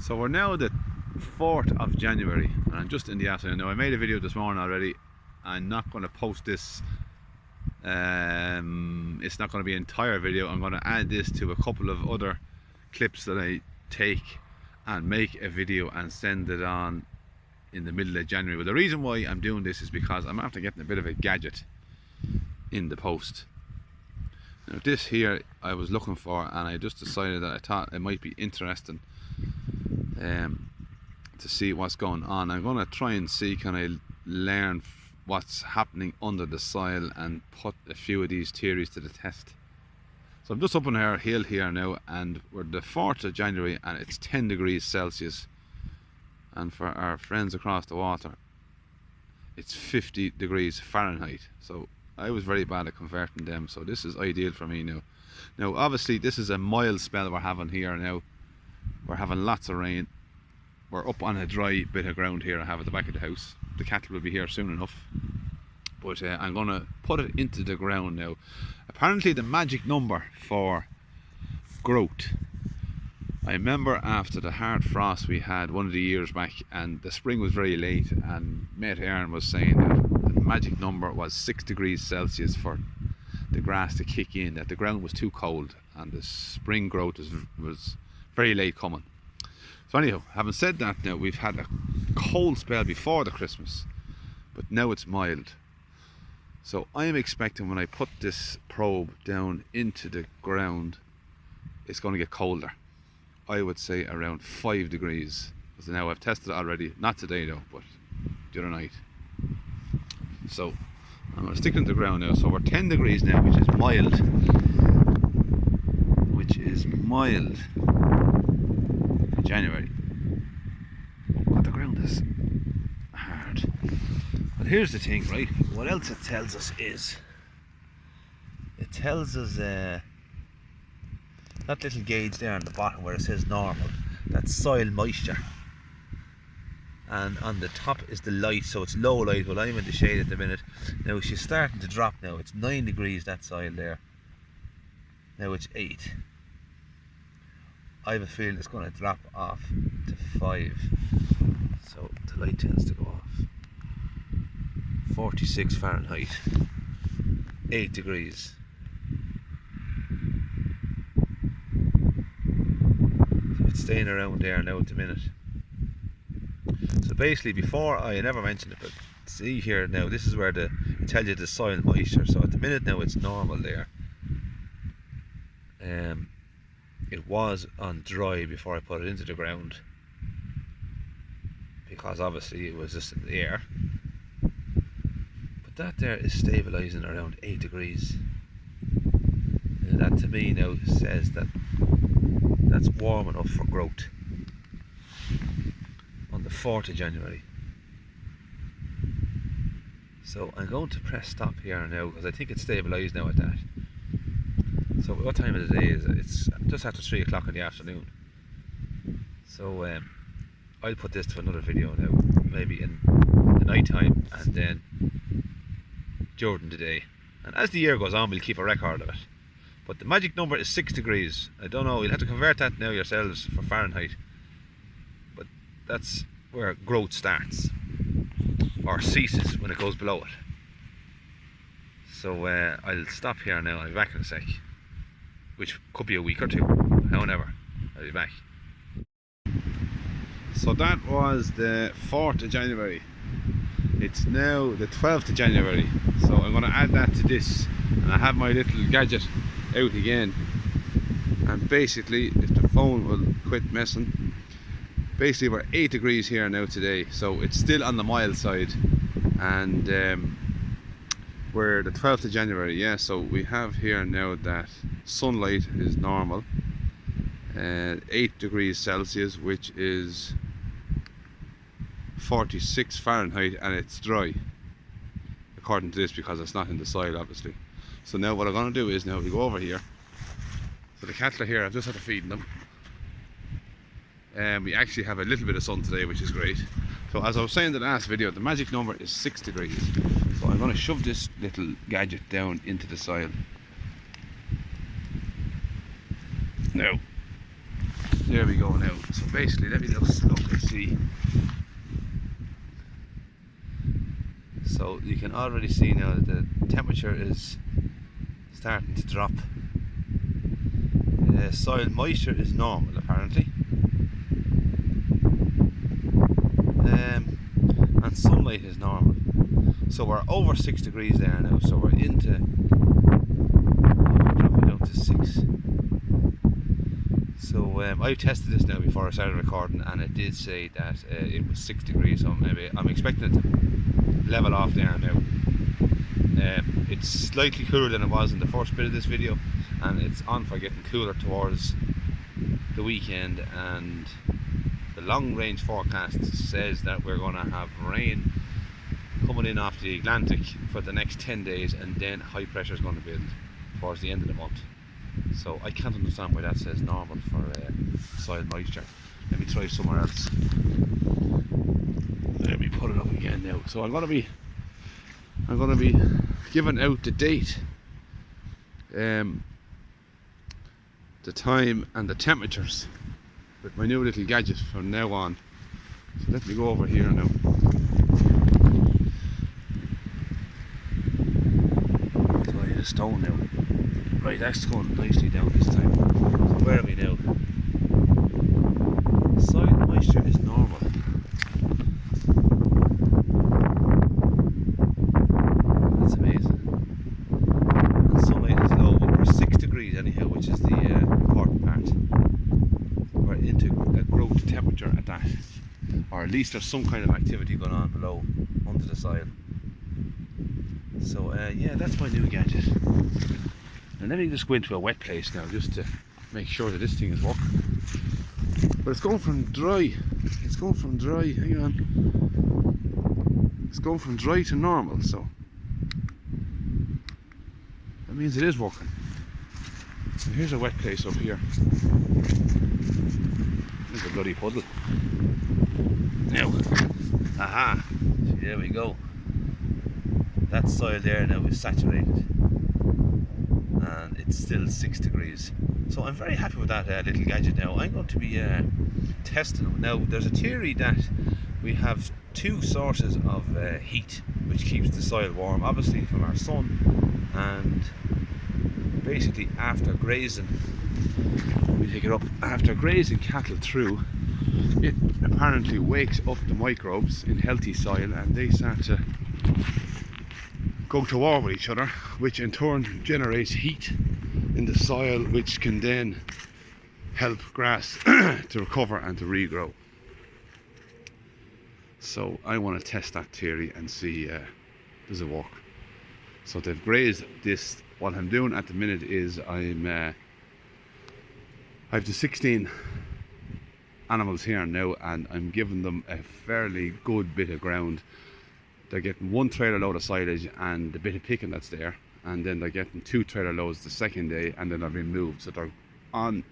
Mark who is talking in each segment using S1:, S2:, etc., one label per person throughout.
S1: So we're now the 4th of January and I'm just in the afternoon. Now I made a video this morning already. I'm not going to post this. It's not going to be an entire video. I'm going to add this to a couple of other clips that I take and make a video and send it on in the middle of January. But the reason why I'm doing this is because I'm after getting a bit of a gadget in the post. Now this here I was looking for, and I just decided that I thought it might be interesting to see what's going on. I'm going to try and see, can I learn what's happening under the soil and put a few of these theories to the test. So I'm just up on our hill here now, and we're the 4th of January and it's 10 degrees Celsius, and for our friends across the water it's 50 degrees Fahrenheit. So I was very bad at converting them, so this is ideal for me now. Now obviously this is a mild spell we're having here now. We're having lots of rain. We're up on a dry bit of ground here I have at the back of the house. The cattle will be here soon enough. But I'm going to put it into the ground now. Apparently the magic number for growth. I remember after the hard frost we had one of the years back, and the spring was very late, and mate Aaron was saying that the magic number was 6 degrees Celsius for the grass to kick in, that the ground was too cold and the spring growth was very late coming. So anyhow, having said that, now we've had a cold spell before the Christmas, but now it's mild. So I'm expecting when I put this probe down into the ground, it's going to get colder. I would say around 5 degrees. So now I've tested it already, not today though, but the other night. So I'm going to stick it into the ground now. So we're 10 degrees now, which is mild. Which is mild for January. But the ground is hard. But here's the thing, right? What else it tells us is, it tells us that little gauge there on the bottom where it says normal, that's soil moisture, and on the top is the light, so it's low light. Well, I'm in the shade at the minute. Now she's starting to drop now. It's 9 degrees, that soil there. Now it's 8. I have a feeling it's going to drop off to 5, so the light tends to go off. 46 Fahrenheit, 8 degrees. So it's staying around there now at the minute. So basically, before I never mentioned it, but see here now, this is where it tells you the soil moisture. So at the minute now it's normal there. It was on dry before I put it into the ground, because obviously it was just in the air. But that there is stabilising around 8 degrees. And that to me now says that that's warm enough for growth on the 4th of January. So I'm going to press stop here now, because I think it's stabilised now at that. So what time of the day is it? It's just after 3 o'clock in the afternoon. So I'll put this to another video now, maybe in the night time and then during the day. And as the year goes on, we'll keep a record of it. But the magic number is 6 degrees. I don't know, you'll have to convert that now yourselves for Fahrenheit. But that's where growth starts, or ceases when it goes below it. So I'll stop here now. I'll be back in a sec, which could be a week or two, however. I'll be back. So that was the 4th of January. It's now the 12th of January. So I'm going to add that to this, and I have my little gadget out again. And basically, if the phone will quit messing, basically we're 8 degrees here now today. So it's still on the mild side, and we're the 12th of January, yeah. So we have here now that sunlight is normal, 8 degrees Celsius, which is 46 Fahrenheit, and it's dry according to this, because it's not in the soil obviously. So now what I'm going to do is, now we go over here. So the cattle are here, I've just had to feed them. We actually have a little bit of sun today, which is great. So as I was saying in the last video, the magic number is 6 degrees. So I'm going to shove this little gadget down into the soil. Now, There we go now. So basically, let me just look and see. So you can already see now that the temperature is starting to drop. Soil moisture is normal apparently, and sunlight is normal. So we're over 6 degrees there now. So we're into dropping down to 6. So I've tested this now before I started recording, and it did say that it was 6 degrees. So maybe I'm expecting it to level off there now. It's slightly cooler than it was in the first bit of this video, and it's on for getting cooler towards the weekend. And the long range forecast says that we're going to have rain coming in off the Atlantic for the next 10 days, and then high pressure is going to build towards the end of the month. So I can't understand why that says normal for soil moisture. Let me try somewhere else. Let me put it up again now. So I'm going to be giving out the date, the time and the temperatures with my new little gadget from now on. So let me go over here now. Try the stone now. Right, that's going nicely down this time. So where are we now? Soil moisture is normal. That's amazing. And sunlight is low, but we're 6 degrees anyhow, which is the important part. We're into a growth temperature at that, or at least there's some kind of activity going on below, under the soil. So yeah, that's my new gadget. And let me just go into a wet place now, just to make sure that this thing is working. But it's going from dry. It's going from dry. Hang on. It's going from dry to normal. So that means it is working. So here's a wet place up here. There's a bloody puddle. Now, aha! See, there we go. That soil there now is saturated, and it's still 6 degrees. So I'm very happy with that little gadget now. I'm going to be testing it. Now there's a theory that we have two sources of heat which keeps the soil warm, obviously from our sun, and basically after grazing, we take it up, after grazing cattle through, it apparently wakes up the microbes in healthy soil, and they start to go to war with each other, which in turn generates heat in the soil, which can then help grass to recover and to regrow. So I want to test that theory and see does it work. So they've grazed this. What I'm doing at the minute is I have the 16 animals here now, and I'm giving them a fairly good bit of ground. They're getting 1 trailer load of silage and the bit of picking that's there, and then they're getting 2 trailer loads the second day, and then they're being moved. So they're on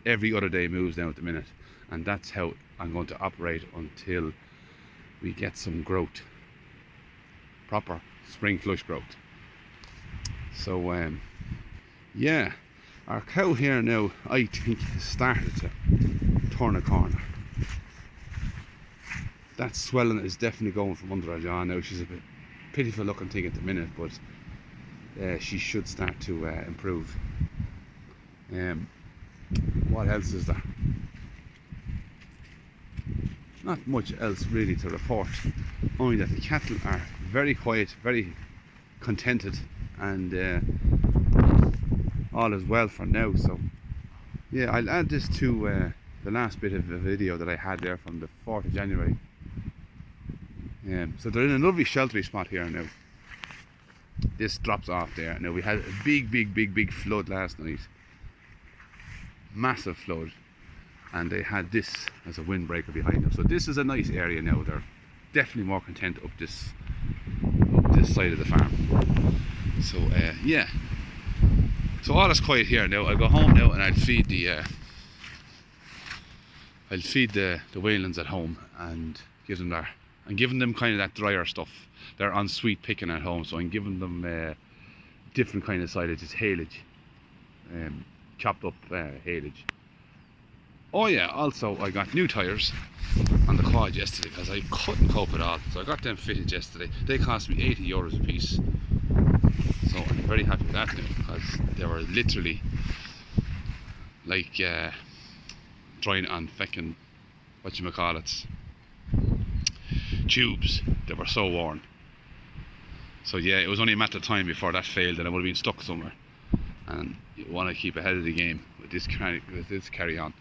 S1: every other day moves now at the minute, and that's how I'm going to operate until we get some growth, proper spring flush growth. So yeah, our cow here now, I think, has started to turn a corner. That swelling is definitely going from under her jaw now. She's a bit pitiful looking thing at the minute, but she should start to improve. What else is there? Not much else really to report, only that the cattle are very quiet, very contented, and all is well for now. So yeah, I'll add this to the last bit of the video that I had there from the 4th of January. So they're in a lovely sheltery spot here now. This drops off there. Now we had a big flood last night, massive flood, and they had this as a windbreaker behind them. So this is a nice area now. They're definitely more content up this side of the farm. So yeah, so all is quiet here now. I'll go home now and I'll feed the Waylands at home and give them their, I'm giving them kind of that drier stuff. They're on sweet picking at home, so I'm giving them different kind of silage. It's haylage, chopped up haylage. Oh yeah, also I got new tyres on the quad yesterday because I couldn't cope at all. So I got them fitted yesterday. They cost me €80 a piece. So I'm very happy with that now because they were literally like drying on fucking, whatchamacallits, tubes. They were so worn. So yeah, it was only a matter of time before that failed and I would have been stuck somewhere. And you want to keep ahead of the game with this carry on.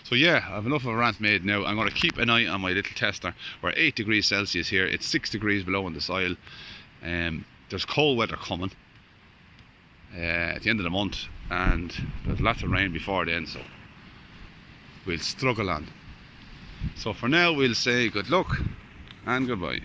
S1: So yeah, I have enough of a rant made now. I'm going to keep an eye on my little tester. We're 8 degrees Celsius here. It's 6 degrees below in the soil. There's cold weather coming at the end of the month, and there's lots of rain before then, so we'll struggle on. So for now we'll say good luck and goodbye.